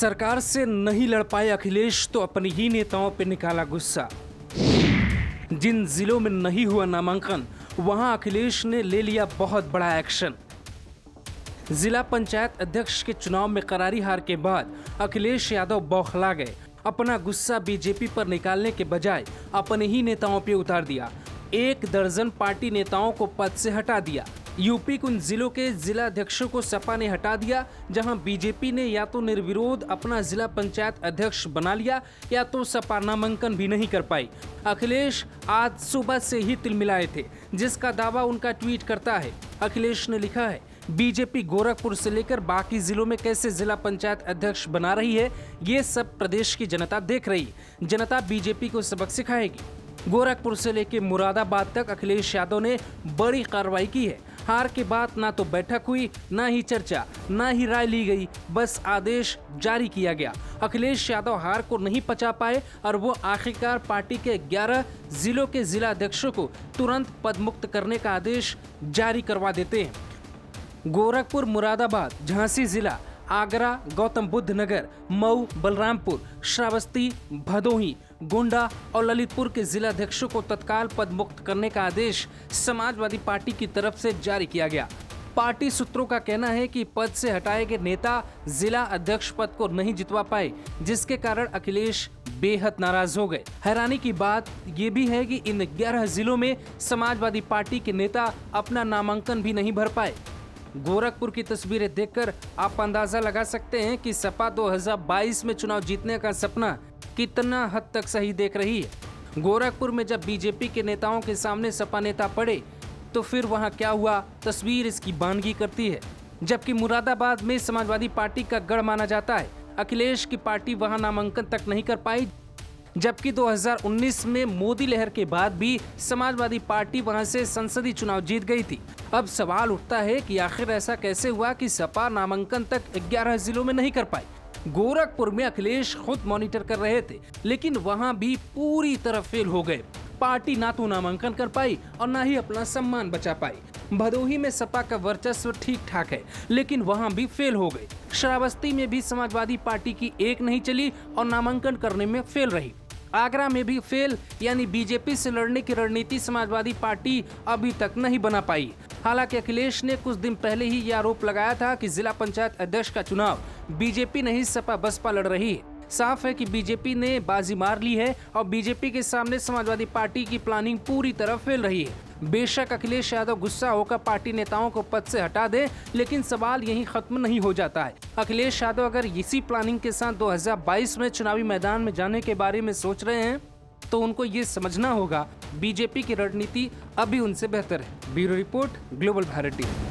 सरकार से नहीं लड़ पाए अखिलेश तो अपने ही नेताओं पर निकाला गुस्सा। जिन जिलों में नहीं हुआ नामांकन वहां अखिलेश ने ले लिया बहुत बड़ा एक्शन। जिला पंचायत अध्यक्ष के चुनाव में करारी हार के बाद अखिलेश यादव बौखला गए। अपना गुस्सा बीजेपी पर निकालने के बजाय अपने ही नेताओं पर उतार दिया। 1 दर्जन पार्टी नेताओं को पद से हटा दिया। यूपी के उन जिलों के जिला अध्यक्षों को सपा ने हटा दिया जहां बीजेपी ने या तो निर्विरोध अपना जिला पंचायत अध्यक्ष बना लिया या तो सपा नामांकन भी नहीं कर पाई। अखिलेश आज सुबह से ही तिलमिलाए थे, जिसका दावा उनका ट्वीट करता है। अखिलेश ने लिखा है, बीजेपी गोरखपुर से लेकर बाकी जिलों में कैसे जिला पंचायत अध्यक्ष बना रही है, ये सब प्रदेश की जनता देख रही है। जनता बीजेपी को सबक सिखाएगी। गोरखपुर से लेकर मुरादाबाद तक अखिलेश यादव ने बड़ी कार्रवाई की है। हार के बाद ना तो बैठक हुई, ना ही चर्चा, ना ही राय ली गई, बस आदेश जारी किया गया। अखिलेश यादव हार को नहीं पचा पाए और वो आखिरकार पार्टी के 11 जिलों के जिला अध्यक्षों को तुरंत पद मुक्त करने का आदेश जारी करवा देते हैं। गोरखपुर, मुरादाबाद, झांसी जिला, आगरा, गौतम बुद्ध नगर, मऊ, बलरामपुर, श्रावस्ती, भदोही, गोंडा और ललितपुर के जिला अध्यक्षों को तत्काल पद मुक्त करने का आदेश समाजवादी पार्टी की तरफ से जारी किया गया। पार्टी सूत्रों का कहना है कि पद से हटाए गए नेता जिला अध्यक्ष पद को नहीं जितवा पाए, जिसके कारण अखिलेश बेहद नाराज हो गए। हैरानी की बात ये भी है कि इन 11 जिलों में समाजवादी पार्टी के नेता अपना नामांकन भी नहीं भर पाए। गोरखपुर की तस्वीरें देखकर आप अंदाजा लगा सकते हैं कि सपा 2022 में चुनाव जीतने का सपना कितना हद तक सही देख रही है। गोरखपुर में जब बीजेपी के नेताओं के सामने सपा नेता पड़े तो फिर वहां क्या हुआ, तस्वीर इसकी बानगी करती है। जबकि मुरादाबाद में समाजवादी पार्टी का गढ़ माना जाता है, अखिलेश की पार्टी वहां नामांकन तक नहीं कर पाई। जबकि 2019 में मोदी लहर के बाद भी समाजवादी पार्टी वहां से संसदीय चुनाव जीत गई थी। अब सवाल उठता है कि आखिर ऐसा कैसे हुआ कि सपा नामांकन तक 11 जिलों में नहीं कर पाई। गोरखपुर में अखिलेश खुद मॉनिटर कर रहे थे, लेकिन वहां भी पूरी तरह फेल हो गए। पार्टी ना तो नामांकन कर पाई और ना ही अपना सम्मान बचा पाई। भदोही में सपा का वर्चस्व ठीक ठाक है, लेकिन वहां भी फेल हो गए। श्रावस्ती में भी समाजवादी पार्टी की एक नहीं चली और नामांकन करने में फेल रही। आगरा में भी फेल, यानी बीजेपी से लड़ने की रणनीति समाजवादी पार्टी अभी तक नहीं बना पाई। हालांकि अखिलेश ने कुछ दिन पहले ही यह आरोप लगाया था कि जिला पंचायत अध्यक्ष का चुनाव बीजेपी नहीं सपा बसपा लड़ रही है। साफ है कि बीजेपी ने बाजी मार ली है और बीजेपी के सामने समाजवादी पार्टी की प्लानिंग पूरी तरह फेल रही है। बेशक अखिलेश यादव गुस्सा होकर पार्टी नेताओं को पद से हटा दे, लेकिन सवाल यहीं खत्म नहीं हो जाता है। अखिलेश यादव अगर इसी प्लानिंग के साथ 2022 में चुनावी मैदान में जाने के बारे में सोच रहे हैं तो उनको ये समझना होगा बीजेपी की रणनीति अभी उनसे बेहतर है। Bureau report, global Bharat TV.